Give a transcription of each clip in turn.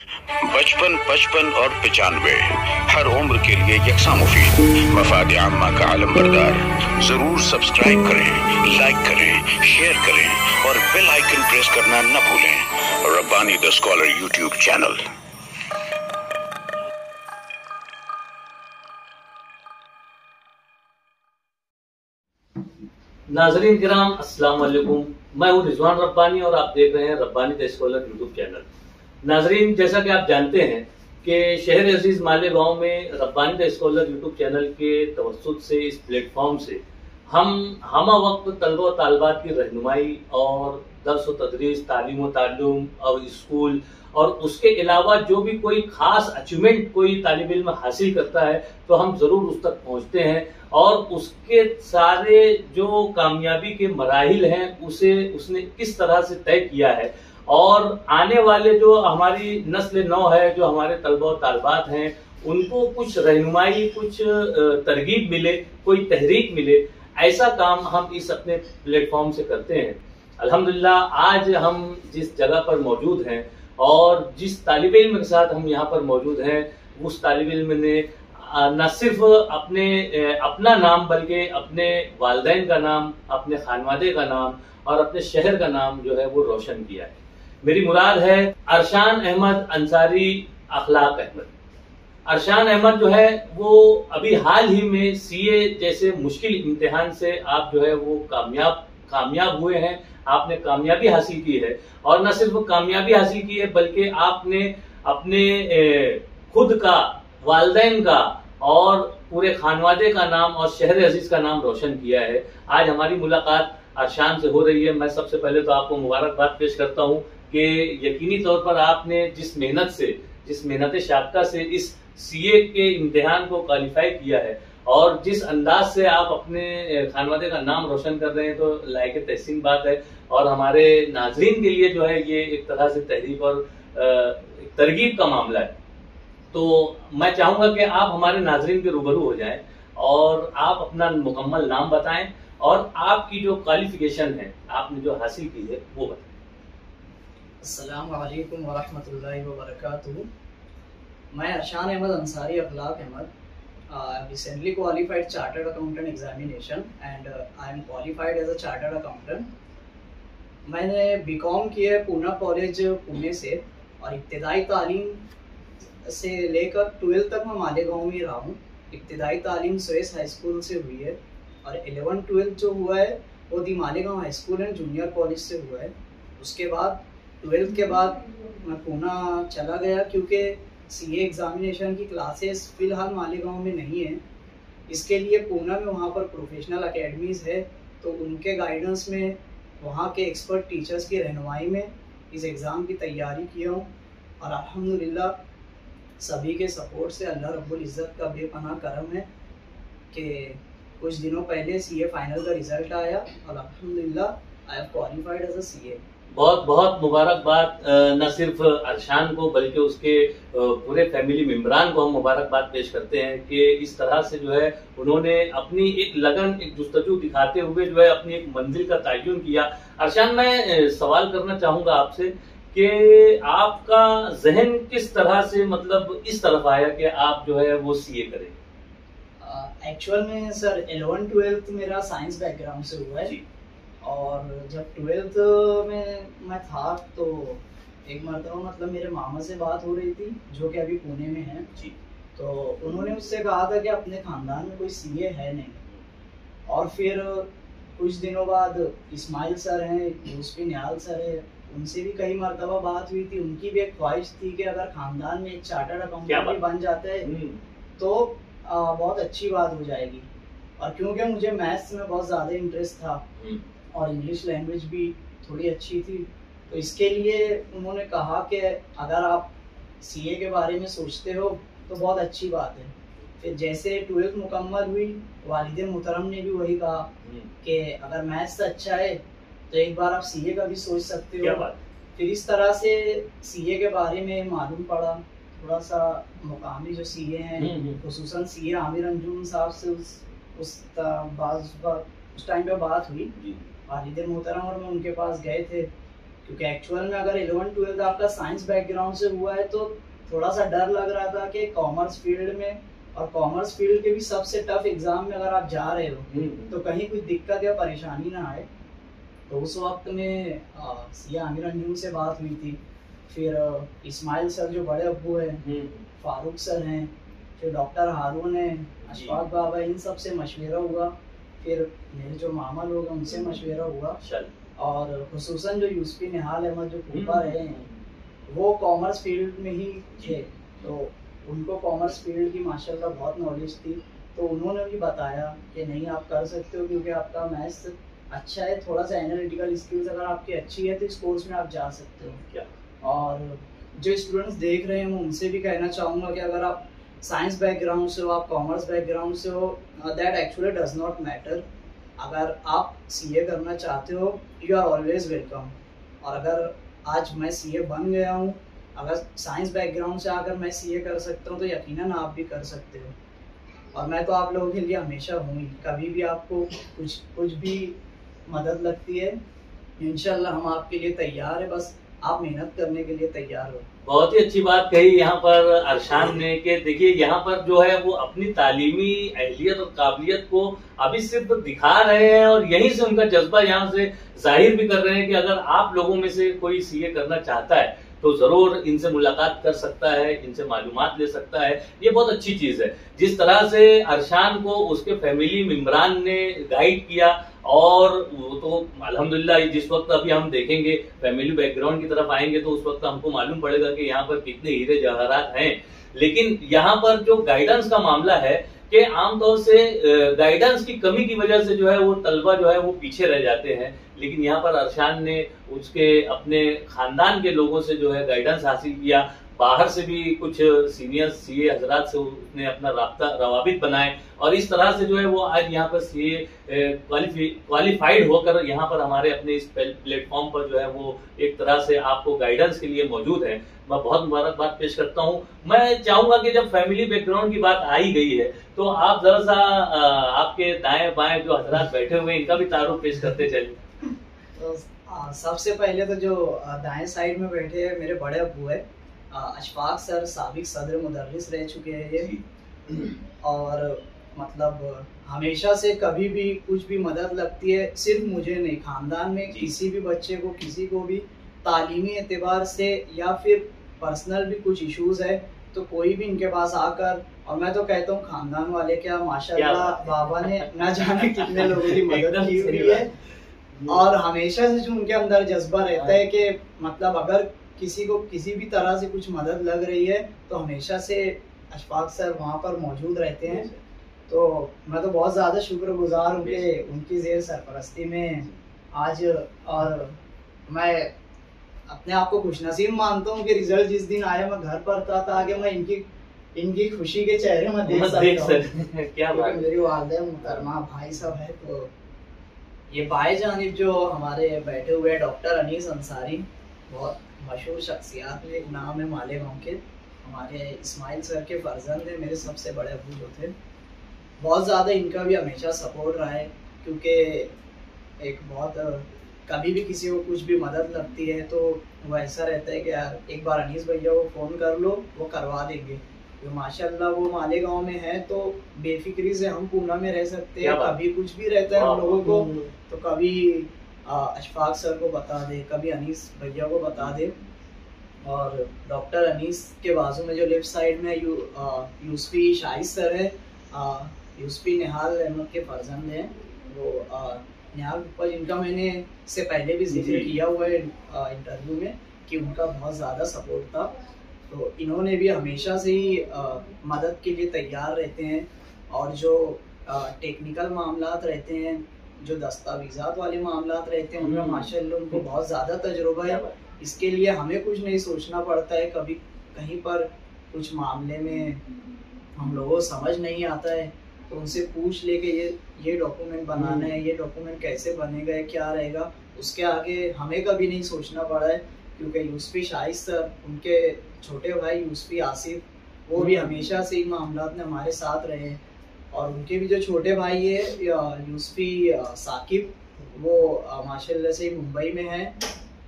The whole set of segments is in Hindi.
बचपन, 55 और 95 हर उम्र के लिए यकसा मुफीद। मफाद आम्मा का आलम बरदार। जरूर सब्सक्राइब करें, लाइक करें, शेयर करें और बेल आइकन प्रेस करना न भूलें। Rabbani the scholar YouTube channel. नाजरीन किराम अस्सलाम वालेकुम। मैं हूं रिजवान रब्बानी और आप देख रहे हैं Rabbani the scholar YouTube channel. नाजरीन, जैसा कि आप जानते हैं कि शहर अजीज मालेगांव में Rabbani the scholar YouTube channel के तवस्सुत से इस प्लेटफॉर्म से हम वक्त तलबा और तालिबात की रहनुमाई और दर्स व तदरीस, तालीम व ताल्लुम और स्कूल और उसके अलावा जो भी कोई खास अचीवमेंट कोई तालिब इल्म हासिल करता है तो हम जरूर उस तक पहुंचते हैं और उसके सारे जो कामयाबी के मराहिल हैं उसे उसने किस तरह से तय किया है और आने वाले जो हमारी नस्ल नौ है, जो हमारे तलबा और तालिबात हैं, उनको कुछ रहनुमाई, कुछ तरगीब मिले, कोई तहरीक मिले, ऐसा काम हम इस अपने प्लेटफॉर्म से करते हैं। अल्हम्दुलिल्लाह आज हम जिस जगह पर मौजूद हैं और जिस तालिब इल्म के साथ हम यहाँ पर मौजूद हैं, उस तालिब इल्म ने न सिर्फ अपना नाम बल्कि अपने वालिदैन का नाम, अपने खानवादे का नाम और अपने शहर का नाम जो है वो रोशन किया है। मेरी मुराद है अरशान अहमद अंसारी अखलाक अहमद। अरशान अहमद जो है वो अभी हाल ही में सीए जैसे मुश्किल इम्तिहान से आप जो है वो कामयाब हुए हैं। आपने कामयाबी हासिल की है और न सिर्फ कामयाबी हासिल की है बल्कि आपने अपने खुद का, वालिदैन का और पूरे खानवादे का नाम और शहर अजीज का नाम रोशन किया है। आज हमारी मुलाकात अरशान से हो रही है। मैं सबसे पहले तो आपको मुबारकबाद पेश करता हूं कि यकीनी तौर पर आपने जिस मेहनत शाख्ता से इस सीए के इम्तिहान को क्वालिफाई किया है और जिस अंदाज से आप अपने खानवादे का नाम रोशन कर रहे हैं तो लायक तहसीन बात है और हमारे नाजरीन के लिए जो है ये एक तरह से तहरीक और तरगीब का मामला है। तो मैं चाहूंगा कि आप हमारे नाजरीन के रूबरू हो जाएं और आप अपना मुकम्मल नाम बताएं और आपकी जो क्वालिफिकेशन है, आपने जो हासिल की है वो बताएं। अस्सलाम वालेकुम वरहमतुल्लाहि वबरकातुहू। मैं अरशान अहमद अंसारी अखलाक Ahmad, recently qualified chartered accountant examination and I am qualified as a chartered accountant। मैंने बीकॉम किया है पूना कॉलेज पुणे से और इब्तिदाई तालीम से लेकर 12th तक मैं मालेगांव में रहा हूँ। इब्तिदाई तालीम सुएस हाई स्कूल से हुई है और 11th-12th जो हुआ है वो the Malegaon high school and junior college से हुआ है। उसके बाद 12th के बाद मैं पूना चला गया क्योंकि सीए एग्जामिनेशन की क्लासेस फिलहाल मालेगांव में नहीं है। इसके लिए पूना में वहाँ पर प्रोफेशनल एकेडमीज है तो उनके गाइडेंस में, वहाँ के एक्सपर्ट टीचर्स की रहनुमाई में इस एग्ज़ाम की तैयारी किया हूँ और अल्हम्दुलिल्लाह सभी के सपोर्ट से अल्लाह रब्बुल इज़्ज़त का बेपनाह करम है कि कुछ दिनों पहले सीए फाइनल का रिजल्ट आया और अल्हम्दुलिल्लाह I have qualified as a CA. बहुत बहुत मुबारकबाद न सिर्फ अरशान को बल्कि उसके पूरे फैमिली मेम्बरान को हम मुबारकबाद पेश करते हैं कि इस तरह से जो है उन्होंने अपनी एक लगन, एक जुस्तजू दिखाते हुए जो है अपनी एक मंजिल का तयन किया। अरशान, मैं सवाल करना चाहूंगा आपसे कि आपका जहन किस तरह से मतलब इस तरफ आया कि आप जो है वो सीए करें? एक्चुअल में सर 11th-12th मेरा साइंस बैकग्राउंड से हुआ है और जब 12th में मैं था तो एक मरतबा मतलब मेरे मामा से बात हो रही थी जो कि अभी पुणे में है जी। तो उन्होंने मुझसे कहा था कि अपने खानदान में कोई सीए है नहीं। और फिर कुछ दिनों बाद इस्माइल सर हैं, यूसुफ निहाल सर है, उनसे भी कई मरतबा बात हुई थी। उनकी भी एक ख्वाहिश थी कि अगर खानदान में एक चार्टर्ड अकाउंटेंट भी बन जाता है तो बहुत अच्छी बात हो जाएगी। और क्योंकि मुझे मैथ्स में बहुत ज़्यादा इंटरेस्ट था और इंग्लिश लैंग्वेज भी थोड़ी अच्छी थी तो इसके लिए उन्होंने कहा कि अगर आप सीए के बारे में सोचते हो तो बहुत अच्छी बात है। फिर जैसे 12th मुकम्मल हुई, वालिद मोहतरम ने भी वही कहा कि अगर मैथ्स अच्छा है तो एक बार आप सीए का भी सोच सकते हो। फिर इस तरह से सीए के बारे में मालूम पड़ा, थोड़ा सा मुकामी जो सीए हैं खुसूसन सीए आमिर अंजुम साहब से उस टाइम पे बात हुई। वालिद मोहतरम और मैं उनके पास गए थे क्योंकि एक्चुअल में अगर 11-12 आपका साइंस बैकग्राउंड से हुआ है तो थोड़ा सा डर लग रहा था कि कॉमर्स फील्ड में, और कॉमर्स फील्ड के भी सबसे टफ एग्जाम में अगर आप जा रहे हो तो कहीं कोई दिक्कत या परेशानी ना आए। तो उस वक्त में सी आमिर अंजुम से बात हुई थी, फिर इस्माइल सर जो बड़े अब्बू हैं, फारूक सर हैं, फिर डॉक्टर हारून है, अशफाक बाबा, इन सब से मशवरा हुआ, फिर मेरे जो मामा लोग हैं उनसे मशवरा हुआ, और खुसूसन जो यूसुफी निहाल अहमद जो फूफा रहे हैं वो कॉमर्स फील्ड में ही थे, तो उनको कॉमर्स फील्ड की माशाल्लाह बहुत नॉलेज थी। तो उन्होंने भी बताया कि नहीं आप कर सकते हो क्योंकि आपका मैथ्स अच्छा है, थोड़ा सा एनालिटिकल स्किल्स अगर आपकी अच्छी है तो इस कोर्स में आप जा सकते हो। क्या और जो स्टूडेंट्स देख रहे हैं मैं उनसे भी कहना चाहूँगा कि अगर आप साइंस बैकग्राउंड से हो, आप कॉमर्स बैकग्राउंड से हो, that actually does not matter. अगर आप सीए करना चाहते हो यू आर ऑलवेज वेलकम। और अगर आज मैं सीए बन गया हूँ, अगर साइंस बैकग्राउंड से आकर मैं सीए कर सकता हूँ तो यकीनन आप भी कर सकते हो। और मैं तो आप लोगों के लिए हमेशा हूँ ही, कभी भी आपको कुछ भी मदद लगती है इंशाल्लाह हम आपके लिए तैयार है, बस आप मेहनत करने के लिए तैयार हो। बहुत ही अच्छी बात कही यहाँ पर अरशान ने कि देखिए यहाँ पर जो है वो अपनी तालीमी अहलियत और काबिलियत को अभी सिर्फ दिखा रहे हैं और यहीं से उनका जज्बा यहाँ से जाहिर भी कर रहे हैं कि अगर आप लोगों में से कोई सीए करना चाहता है तो जरूर इनसे मुलाकात कर सकता है, इनसे मालूमात ले सकता है। ये बहुत अच्छी चीज है। जिस तरह से अरशान को उसके फैमिली मेंबरान ने गाइड किया, और वो तो अल्हम्दुलिल्लाह जिस वक्त अभी हम देखेंगे फैमिली बैकग्राउंड की तरफ आएंगे तो उस वक्त हमको मालूम पड़ेगा कि यहाँ पर कितने हीरे जवाहरात हैं। लेकिन यहाँ पर जो गाइडेंस का मामला है कि आमतौर से गाइडेंस की कमी की वजह से जो है वो तलबा जो है वो पीछे रह जाते हैं, लेकिन यहाँ पर अरशान ने उसके अपने खानदान के लोगों से जो है गाइडेंस हासिल किया, बाहर से भी कुछ सीनियर सीए हजरात से उसने अपना रवाबित बनाए, और इस तरह से जो है वो आज यहाँ पर सीए क्वालिफाइड होकर यहाँ पर हमारे अपने इस प्लेटफॉर्म पर जो है वो एक तरह से आपको गाइडेंस के लिए मौजूद है। मैं बहुत मुबारकबाद पेश करता हूँ। मैं चाहूंगा कि जब फैमिली बैकग्राउंड की बात आई गई है तो आप जरा सा आपके दाएं बाएं जो हजरात बैठे हुए हैं इनका भी तारुफ पेश करते चलिए। तो सबसे पहले तो जो दाएं साइड में बैठे हैं मेरे बड़े अब्बू है, अशफाक सर साबिक सदर मुदर्रिस रह चुके हैं ये, और मतलब हमेशा से कभी भी कुछ भी मदद लगती है, सिर्फ मुझे नहीं खानदान में किसी भी बच्चे को किसी को भी तालीमी एतबार से या फिर पर्सनल भी कुछ इश्यूज है तो कोई भी इनके पास आकर, और मैं तो कहता हूँ खानदान वाले क्या माशाल्लाह बाबा ने ना जाने कितने लोगों की मदद की हुई है, और हमेशा से जो उनके अंदर जज्बा रहता है कि मतलब अगर किसी को किसी भी तरह से कुछ मदद लग रही है तो हमेशा से अशफाक सर वहाँ पर मौजूद रहते हैं। तो मैं तो बहुत ज़्यादा शुक्रगुजार हूँ कि उनकी ज़ेर सरपरस्ती में आज, और मैं अपने आप को खुशनसीब मानता हूँ कि रिजल्ट जिस दिन आया मैं घर पर था ताकि मैं इनकी खुशी के चेहरे में देख सकता हूँ। क्या बात, मेरी वालिदा मुहतरमा भाई सब है। तो ये बाएं जानिब जो हमारे बैठे हुए डॉक्टर अनीस अंसारी, बहुत मशहूर शख्सियत में एक नाम है मालेगांव के, हमारे इस्माइल सर के फर्जंद है, मेरे सबसे बड़े अबू जो थे। बहुत ज़्यादा इनका भी हमेशा सपोर्ट रहा है, क्योंकि एक बहुत कभी भी किसी को कुछ भी मदद लगती है तो वो ऐसा रहता है कि यार एक बार अनीस भैया को फ़ोन कर लो वो करवा देंगे। तो माशाल्लाह वो मालेगांव में है तो बेफिक्री से हम पूना में रह सकते हैं, कभी कुछ भी रहता है हम लोगों को तो कभी अशफाक सर को बता दे, कभी अनीस भैया को बता दे। और डॉक्टर अनीस के बाजू में जो लेफ्ट साइड में यूसुफी शाहिद सर है, यूसुफी निहाल अहमद के फर्जंद हैं वो, निहाल पर जिनका मैंने इससे पहले भी जिक्र किया हुआ है इंटरव्यू में कि उनका बहुत ज़्यादा सपोर्ट था। तो इन्होंने भी हमेशा से ही मदद के लिए तैयार रहते हैं, और जो टेक्निकल मामलात रहते हैं, जो दस्तावेज़ात वाले मामलात रहते हैं उनमें माशाल्लाह उनको बहुत ज़्यादा तजुर्बा है। इसके लिए हमें कुछ नहीं सोचना पड़ता है, कभी कहीं पर कुछ मामले में हम लोगों को समझ नहीं आता है तो उनसे पूछ ले कि ये डॉक्यूमेंट बनाना है, ये डॉक्यूमेंट कैसे बनेगा, क्या रहेगा, उसके आगे हमें कभी नहीं सोचना पड़ा है। क्योंकि यूसुफी शाहिद सर, उनके छोटे भाई यूसुफी आसिफ, वो भी हमेशा से इन मामलात में हमारे साथ रहे हैं, और उनके भी जो छोटे भाई है यूसुफी साकिब, वो माशाल्लाह से मुंबई में हैं,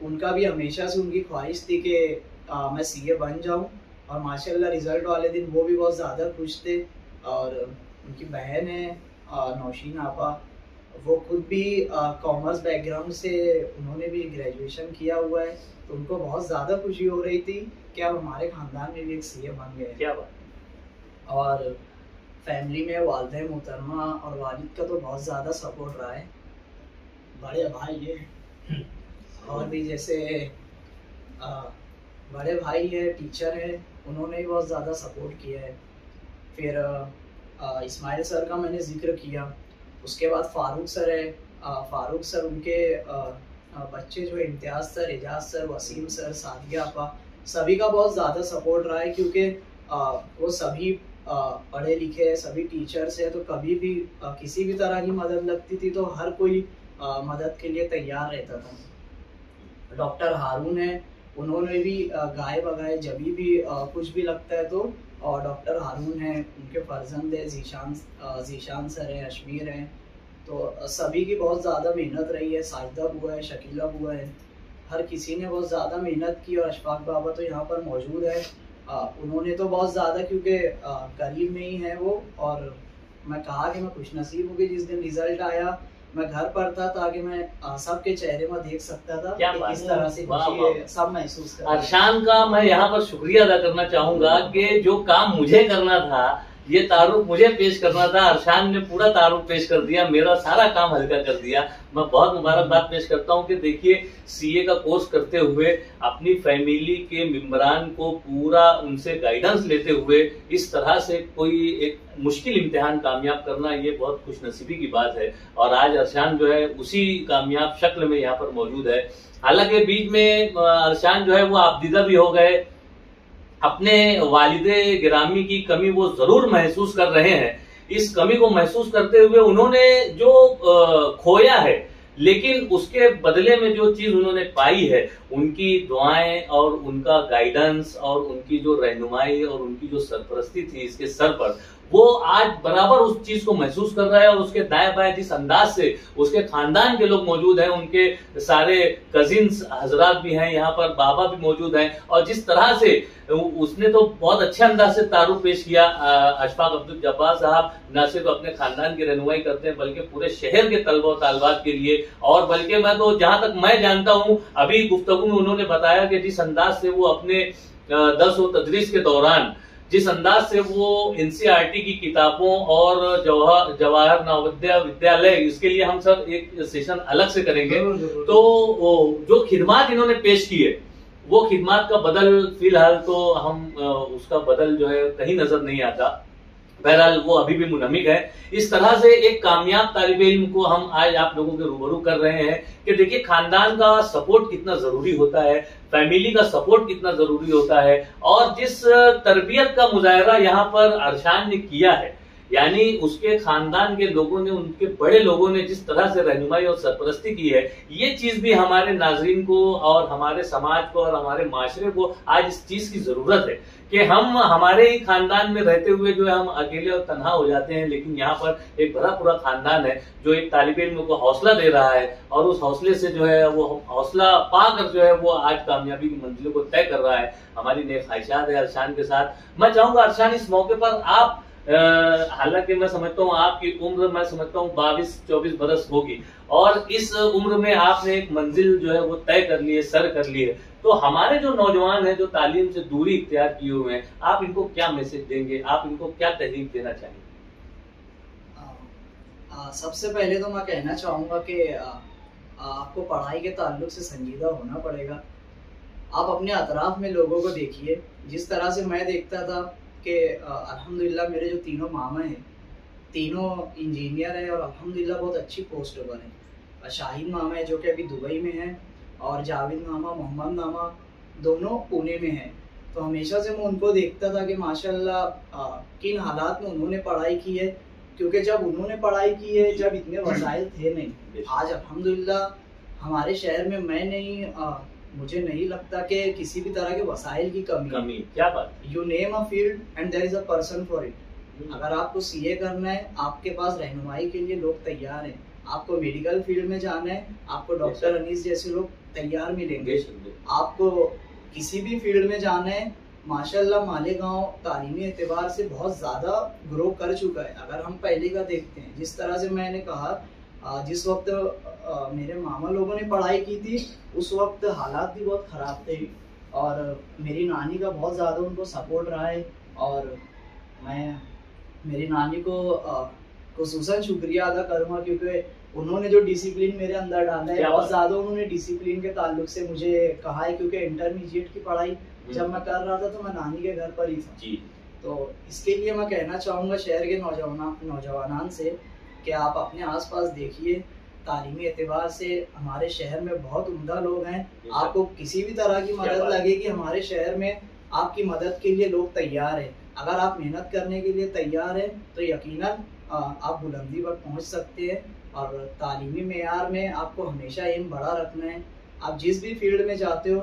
उनका भी हमेशा से उनकी ख्वाहिश थी कि मैं सीए बन जाऊं, और माशाल्लाह रिजल्ट वाले दिन वो भी बहुत ज़्यादा खुश थे। और उनकी बहन है नौशीन आपा, वो खुद भी कॉमर्स बैकग्राउंड से, उन्होंने भी ग्रेजुएशन किया हुआ है, तो उनको बहुत ज़्यादा खुशी हो रही थी कि अब हमारे ख़ानदान में भी एक सीए बन गए। क्या बात। और फैमिली में वालिदा मोहतरमा और वालिद का तो बहुत ज़्यादा सपोर्ट रहा है। बड़े भाई है और भी जैसे बड़े भाई है, टीचर है, उन्होंने भी बहुत ज़्यादा सपोर्ट किया है। फिर इस्माइल सर का मैंने जिक्र किया, उसके बाद फारूक सर है। फारूक सर उनके बच्चे जो Imtiaz sir, Ejaz sir, Wasim sir, Sadia आपा, सभी का बहुत ज़्यादा सपोर्ट रहा है, क्योंकि वो सभी पढ़े लिखे हैं, सभी टीचर्स हैं, तो कभी भी किसी भी तरह की मदद लगती थी तो हर कोई मदद के लिए तैयार रहता था। डॉक्टर हारून है, उन्होंने भी गाय बगाए जब भी कुछ भी लगता है तो, और डॉक्टर हारून है, उनके फर्जंद है जीशान सर है, अशमीर हैं, तो सभी की बहुत ज़्यादा मेहनत रही है। साजिदा बुआ है, शकीला बुआ है, हर किसी ने बहुत ज़्यादा मेहनत की। और अशफाक बाबा तो यहाँ पर मौजूद है, उन्होंने तो बहुत ज़्यादा, क्योंकि करीब में ही है वो। और मैं कहा कि मैं खुशनसीब हूँ कि जिस दिन रिजल्ट आया मैं घर पर था, ताकि मैं सबके चेहरे में देख सकता था कि किस तरह से खुशी सब महसूस कर। अरशान का मैं यहाँ पर शुक्रिया अदा करना चाहूंगा कि जो काम मुझे करना था, ये तारुफ मुझे पेश करना था, अरशान ने पूरा तारुफ पेश कर दिया, मेरा सारा काम हल्का कर दिया। मैं बहुत मुबारकबाद पेश करता हूँ कि देखिए सीए का कोर्स करते हुए अपनी फैमिली के मेंबरान को पूरा उनसे गाइडेंस लेते हुए इस तरह से कोई एक मुश्किल इम्तिहान कामयाब करना, ये बहुत खुशनसीबी की बात है। और आज अरशान जो है उसी कामयाब शक्ल में यहाँ पर मौजूद है। हालांकि बीच में अरशान जो है वो आबदीदा भी हो गए, अपने वालिदे गिरामी की कमी वो जरूर महसूस कर रहे हैं। इस कमी को महसूस करते हुए उन्होंने जो खोया है, लेकिन उसके बदले में जो चीज उन्होंने पाई है, उनकी दुआएं और उनका गाइडेंस और उनकी जो रहनुमाई और उनकी जो सरपरस्ती थी इसके सर पर, वो आज बराबर उस चीज को महसूस कर रहा है। और उसके दाएं बाएं जिस अंदाज से उसके खानदान के लोग मौजूद हैं, उनके सारे कजिन्स हजरात भी हैं यहाँ पर, बाबा भी मौजूद हैं, और जिस तरह से उसने तो बहुत अच्छे अंदाज से तारुफ पेश किया। अशफाक अब्दुल जब्बार साहब न सिर्फ अपने खानदान की रहनुमाई करते हैं बल्कि पूरे शहर के तलबा और तालिबात के लिए, और बल्कि मैं तो जहां तक मैं जानता हूं, अभी गुफ्तगू में उन्होंने बताया कि जिस अंदाज से वो अपने दर्स व तदरीस के दौरान जिस अंदाज से वो एनसीईआरटी की किताबों और जवाहर नवोदय विद्यालय, इसके लिए हम सब एक सेशन अलग से करेंगे, तो जो खिदमात इन्होंने पेश की है वो खिदमात का बदल फिलहाल तो हम उसका बदल जो है कहीं नजर नहीं आता। बहरहाल वो अभी भी मुनहमिक है। इस तरह से एक कामयाब तालिब इल्म को हम आज आप लोगों के रूबरू कर रहे हैं कि देखिए खानदान का सपोर्ट कितना जरूरी होता है, फैमिली का सपोर्ट कितना जरूरी होता है, और जिस तरबियत का मुजाहरा यहाँ पर अरशान ने किया है, यानी उसके खानदान के लोगों ने, उनके बड़े लोगों ने जिस तरह से रहनुमाई और सरपरस्ती की है, ये चीज भी हमारे नाजरीन को और हमारे समाज को और हमारे माशरे को आज इस चीज की जरूरत है कि हम हमारे ही खानदान में रहते हुए जो है हम अकेले और तन्हा हो जाते हैं, लेकिन यहाँ पर एक भरा पूरा खानदान है जो एक तालिब इल्म को हौसला दे रहा है, और उस हौसले से जो है वो हौसला पाकर जो है वो आज कामयाबी की मंजिलों को तय कर रहा है। हमारी नेक ख्वाहिशात है अरशान के साथ। मैं चाहूंगा अरशान इस मौके पर आप, हालांकि मैं समझता हूँ आपकी उम्र मैं समझता हूँ 22-24 बरस होगी, और इस उम्र में आपने एक मंजिल जो है वो तय कर ली है, सर कर ली है, तो हमारे जो नौजवान हैं जो तालीम से दूरी इख्तियार किए हुए हैं, आप इनको क्या मैसेज देंगे, आप इनको क्या तहरीक देना चाहेंगे? सबसे पहले तो मैं कहना चाहूंगा कि आपको पढ़ाई के ताल्लुक से संजीदा होना पड़ेगा। आप अपने अतराफ में लोगों को देखिए, जिस तरह से मैं देखता था कि अल्हम्दुलिल्लाह मेरे जो तीनों मामा हैं, तीनों इंजीनियर हैं और अल्हम्दुलिल्लाह बहुत अच्छी पोस्ट पर हैं। शाहीन मामा है जो कि अभी दुबई में हैं, और जावेद मामा, मोहम्मद मामा दोनों पुणे में हैं। तो हमेशा से मैं उनको देखता था कि माशाल्लाह किन हालात में उन्होंने पढ़ाई की है, क्योंकि जब उन्होंने पढ़ाई की है जब इतने वसाइल थे नहीं। आज अल्हम्दुलिल्लाह हमारे शहर में मैं नहीं, मुझे नहीं लगता कि किसी भी तरह के वसाइल की कमी। क्या बात। You name a field and there is a person for it. अगर आपको सीए करना है, आपके पास रहनुमाई के लिए लोग तैयार हैं। आपको मेडिकल फील्ड में जाना है, आपको डॉक्टर अनीस जैसे लोग तैयार मिलेंगे। आपको किसी भी फील्ड में जाना है, माशाल्लाह मालेगांव तालीमी एतबार से बहुत ज़्यादा ग्रो कर चुका है। अगर हम पहले का देखते हैं, जिस तरह से मैंने कहा, जिस वक्त मेरे मामा लोगों ने पढ़ाई की थी उस वक्त हालात भी बहुत ख़राब थे और मेरी नानी का बहुत ज़्यादा उनको सपोर्ट रहा है और मैं मेरी नानी को खुसूसन शुक्रिया अदा करूँगा क्योंकि उन्होंने जो डिसिप्लिन मेरे अंदर डाला है, बहुत ज़्यादा उन्होंने डिसिप्लिन के ताल्लुक से मुझे कहा है, क्योंकि इंटरमीडिएट की पढ़ाई जब मैं कर रहा था तो मैं नानी के घर पर ही था जी। तो इसके लिए मैं कहना चाहूँगा शहर के नौजवान से कि आप अपने आसपास देखिए, तालीमी एतबार से हमारे शहर में बहुत उम्दा लोग हैं। आपको किसी भी तरह की मदद लगे कि हमारे शहर में आपकी मदद के लिए लोग तैयार हैं। अगर आप मेहनत करने के लिए तैयार हैं तो यकीनन आप बुलंदी पर पहुंच सकते हैं। और तालीमी मेयार में आपको हमेशा एम बड़ा रखना है। आप जिस भी फील्ड में जाते हो,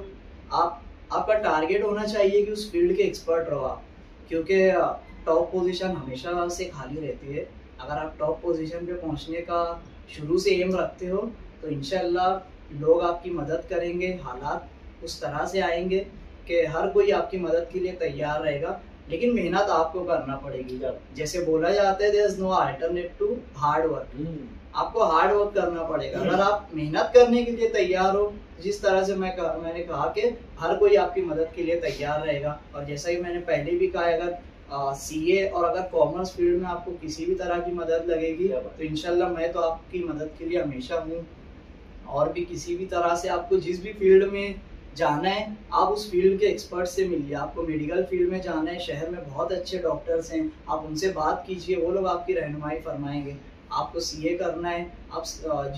आपका टारगेट होना चाहिए कि उस फील्ड के एक्सपर्ट रहो आप, क्योंकि टॉप पोजीशन हमेशा से खाली रहती है। अगर आप टॉप पोजीशन पे पहुंचने का शुरू से एम रखते हो तो इंशाल्लाह लोग आपकी मदद करेंगे, हालात उस तरह से आएंगे कि हर कोई आपकी मदद के लिए तैयार रहेगा, लेकिन मेहनत आपको करना पड़ेगी। जैसे बोला जाता है, there is no alternate to hard work. आपको हार्ड वर्क करना पड़ेगा। अगर आप मेहनत करने के लिए तैयार हो, जिस तरह से मैंने कहा कि हर कोई आपकी मदद के लिए तैयार रहेगा। और जैसा कि मैंने पहले भी कहा, अगर सीए और अगर कॉमर्स फील्ड में आपको किसी भी तरह की मदद लगेगी तो इंशाल्लाह मैं तो आपकी मदद के लिए हमेशा हूँ। और भी किसी भी तरह से आपको जिस भी फील्ड में जाना है, आप उस फील्ड के एक्सपर्ट से मिलिए। आपको मेडिकल फील्ड में जाना है, शहर में बहुत अच्छे डॉक्टर्स हैं, आप उनसे बात कीजिए, वो लोग आपकी रहनुमाई फरमाएंगे। आपको सीए करना है, आप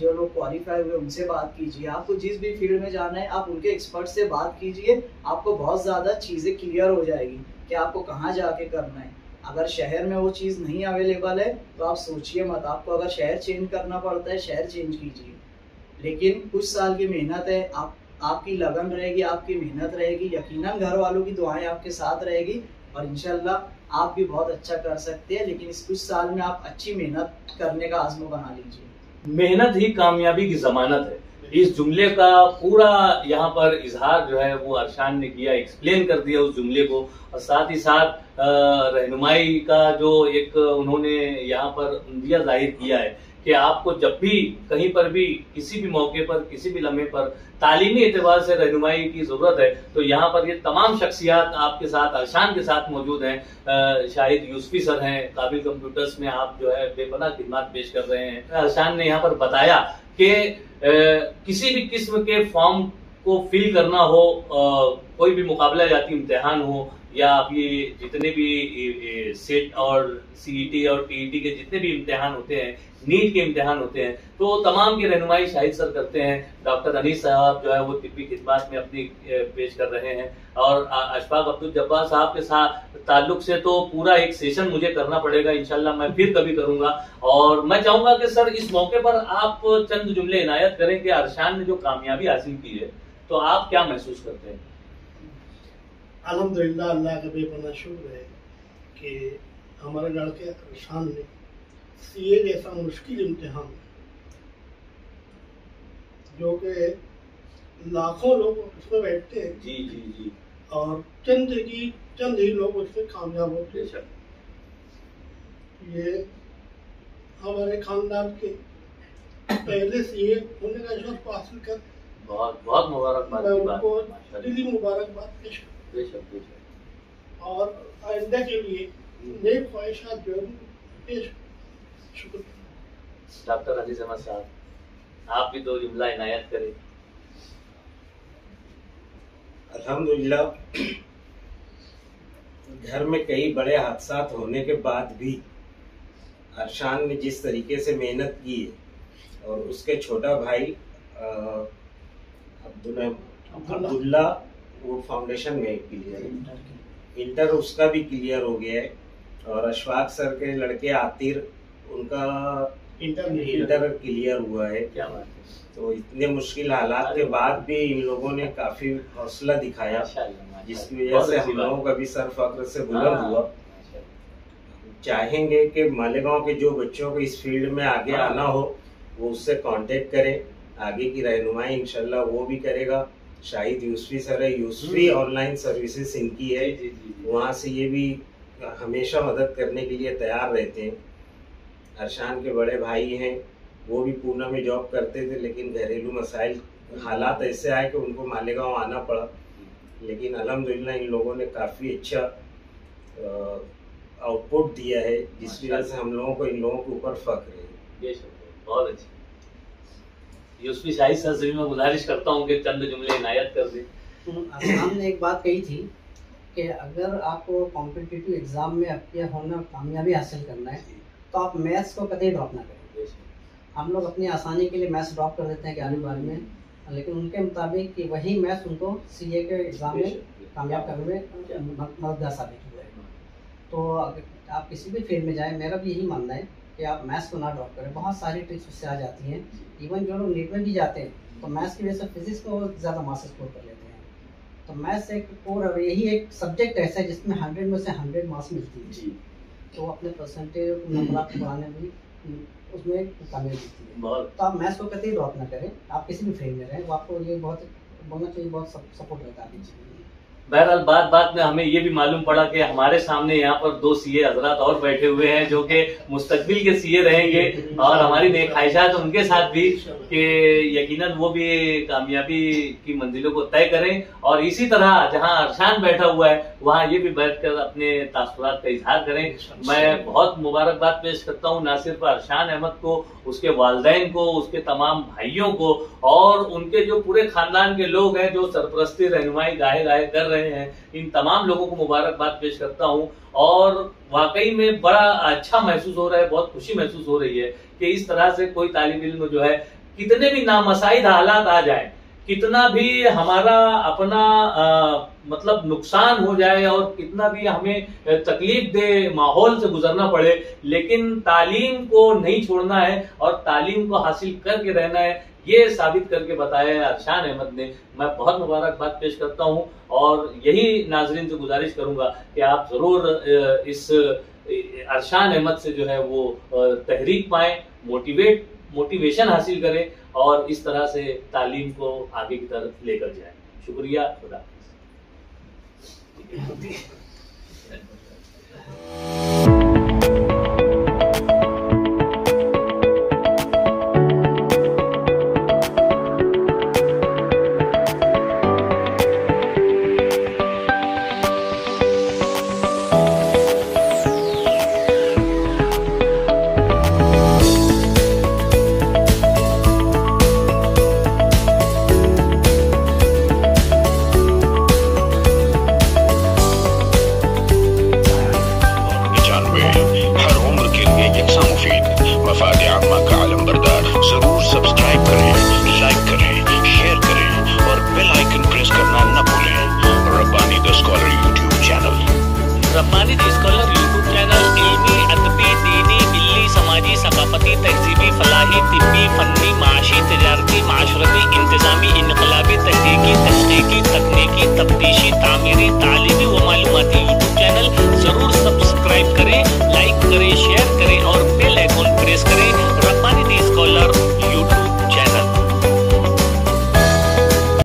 जो लोग क्वालिफाई हुए उनसे बात कीजिए। आपको जिस भी फील्ड में जाना है, आप उनके एक्सपर्ट से बात कीजिए। आपको बहुत ज़्यादा चीज़ें क्लियर हो जाएगी कि आपको कहाँ जाके करना है। अगर शहर में वो चीज़ नहीं अवेलेबल है तो आप सोचिए मत। आपको अगर शहर चेंज करना पड़ता है, शहर चेंज कीजिए, लेकिन कुछ साल की मेहनत है, आपकी लगन रहेगी, आपकी मेहनत रहेगी, यकीनन घर वालों की दुआएं आपके साथ रहेगी और इंशाल्लाह आप भी बहुत अच्छा कर सकते हैं। लेकिन इस कुछ साल में आप अच्छी मेहनत करने का आज़म बना लीजिए। मेहनत ही कामयाबी की जमानत है। इस जुमले का पूरा यहाँ पर इजहार जो है वो अरशान ने किया, एक्सप्लेन कर दिया उस जुमले को, और साथ ही साथ रहनुमाई का जो एक उन्होंने यहाँ पर उम्दिया जाहिर किया है कि आपको जब भी कहीं पर भी किसी भी मौके पर किसी भी लम्हे पर तालीमी एतबार से रहनुमाई की जरूरत है तो यहाँ पर ये तमाम शख्सियात आपके साथ अरशान के साथ मौजूद हैं। शाहिद यूसुफी सर हैं, काबिल कंप्यूटर्स में आप जो है बेपनाह खिदमत पेश कर रहे हैं। अरशान ने यहाँ पर बताया कि किसी भी किस्म के फॉर्म को फिल करना हो, कोई भी मुकाबला जाती इम्तिहान हो या अभी जितने भी सेट और सीईटी और टीईटी के जितने भी इम्तिहान होते हैं, नीट के इम्तिहान होते हैं, तो तमाम की रहनुमाई शाहिद सर करते हैं। डॉक्टर अनीस साहब जो है वो तिब्बी खिदमत में अपनी पेश कर रहे हैं और अशफाक अब्दुल जब्बार साहब के साथ ताल्लुक से तो पूरा एक सेशन मुझे करना पड़ेगा, इंशाल्लाह मैं फिर कभी करूंगा। और मैं चाहूंगा कि सर इस मौके पर आप चंद जुमले इनायत करें कि अरशान ने जो कामयाबी हासिल की है तो आप क्या महसूस करते हैं? अल्हम्दुलिल्लाह, अल्लाह का बेपनाह शुक्र है कि हमारे लड़के अरशान ने सीए जैसा मुश्किल इम्तिहान जो कि लाखों लोग उसमें बैठते हैं जी जी जी और चंद ही लोग उसमें कामयाब होते हैं। ये हमारे खानदान के पहले सीए होने का शर्फ हासिल कर बहुत बहुत मुबारकबाद की बात, उनको दिली मुबारकबाद पेश और आइंदा के लिए नेक ख्वाहिशात जो पेश। शुक्र। डॉक्टर अली अहमद साहब, आप भी दो जुमला इनायत करें। अल्हम्दुलिल्लाह, घर में कई बड़े हादसात होने के बाद भी अरशान ने जिस तरीके से मेहनत की है और उसके छोटा भाई अब्दुल्ला वो फाउंडेशन में क्लियर इंटर उसका भी क्लियर हो गया है और अशफाक सर के लड़के आतिर उनका इंटर क्लियर हुआ है। क्या बात है। तो इतने मुश्किल हालात के बाद भी इन लोगों ने काफी हौसला दिखाया जिसकी वजह से हम लोगों का भी सर फख्र से बुलंद हुआ। चाहेंगे कि मालेगांव के जो बच्चों को इस फील्ड में आगे आना हो वो उससे कांटेक्ट करें आगे की रहनुमाई इंशाल्लाह वो भी करेगा। शाहिद यूसुफी सर है, यूसुफी ऑनलाइन सर्विसेज इनकी है, वहाँ से ये भी हमेशा मदद करने के लिए तैयार रहते हैं। अरशान के बड़े भाई हैं, वो भी पूना में जॉब करते थे, लेकिन घरेलू मसाइल हालात ऐसे आए कि उनको मालेगांव आना पड़ा, लेकिन अल्हम्दुलिल्लाह इन लोगों ने काफ़ी अच्छा आउटपुट दिया है, जिसकी वजह से हम लोगों को इन लोगों के ऊपर फख्र है। बहुत अच्छा। यूसुफी शाहिद सर से भी मैं गुजारिश करता हूँ कि चंद जुमले इनायत कर दें। हमने एक बात कही थी कि अगर आपको कॉम्पिटिटिव एग्ज़ाम में अपने होना कामयाबी हासिल करना है तो आप मैथ्स को कतई ड्रॉप ना करें। हम लोग अपनी आसानी के लिए मैथ्स ड्रॉप कर देते हैं 11वीं में, लेकिन उनके मुताबिक कि वही मैथ्स उनको सीए के एग्ज़ाम में कामयाब करने में मददगार साबित हुआ है। तो आप किसी भी फील्ड में जाएँ, मेरा भी यही मानना है कि आप मैथ्स को ना ड्रॉप करें। बहुत सारी ट्रिक्स उससे आ जाती हैं। इवन जो लोग नीट में भी जाते हैं तो मैथ्स की वजह से फिजिक्स को ज़्यादा मार्क्स स्कोर कर लेते हैं। तो मैथ्स एक कोर, यही एक सब्जेक्ट ऐसा है जिसमें 100 में से 100 मार्क्स मिलती है जी। तो अपने परसेंटेज नंबर बढ़ाने में उसमें कामयाबी मिलती है। तो आप मैथ्स को कतई ड्रॉप ना करें, आप किसी भी फील्ड में रहें, वो आपको ये बहुत बोलना चाहिए, बहुत सपोर्ट रहता है। बहरहाल बात में हमें ये भी मालूम पड़ा कि हमारे सामने यहाँ पर 2 सीए हजरात और बैठे हुए हैं जो कि मुस्तकबिल के सीए रहेंगे, और हमारी नेक ख्वाहिशात उनके साथ भी कि यकीनन वो भी कामयाबी की मंजिलों को तय करें। और इसी तरह जहाँ अरशान बैठा हुआ है वहाँ ये भी बैठकर अपने तासुरात का इजहार करें। मैं बहुत मुबारकबाद पेश करता हूँ ना सिर्फ अरशान अहमद को, उसके वालिदैन को, उसके तमाम भाइयों को और उनके जो पूरे खानदान के लोग हैं जो सरपरस्ती रहनुमाई गाहे गाहे कर रहे हैं, इन तमाम लोगों को मुबारकबाद पेश करता हूं। और वाकई में बड़ा अच्छा महसूस हो रहा है, बहुत खुशी महसूस हो रही है कि इस तरह से कोई तालिब इल्म जो है, कितने भी नामसाइद हालात आ जाए, कितना भी हमारा अपना मतलब नुकसान हो जाए और कितना भी हमें तकलीफ दे माहौल से गुजरना पड़े, लेकिन तालीम को नहीं छोड़ना है और तालीम को हासिल करके रहना है, ये साबित करके बताया है अरशान अहमद ने। मैं बहुत मुबारकबाद पेश करता हूं और यही नाजरीन से गुजारिश करूंगा कि आप जरूर इस अरशान अहमद से जो है वो तहरीक पाएं, मोटिवेशन हासिल करें और इस तरह से तालीम को आगे की तरफ लेकर जाएं। शुक्रिया, Khuda Rabbani the scholar YouTube channel इल्मी, अदबी, दीनी, मिल्ली, समाजी, सकाफती, तहजीबी, फलाही, तिब्बी, फन्नी, माशी, तजारती, माशरती, इंतजामी, इनकलाबी, तहकीकी, तहकीकी, तकनीकी, तफ्तीशी, तामीरी, तालीमी व मालूमाती यूट्यूब चैनल जरूर सब्सक्राइब करें, लाइक करें, शेयर करें और बेल आइकन प्रेस करें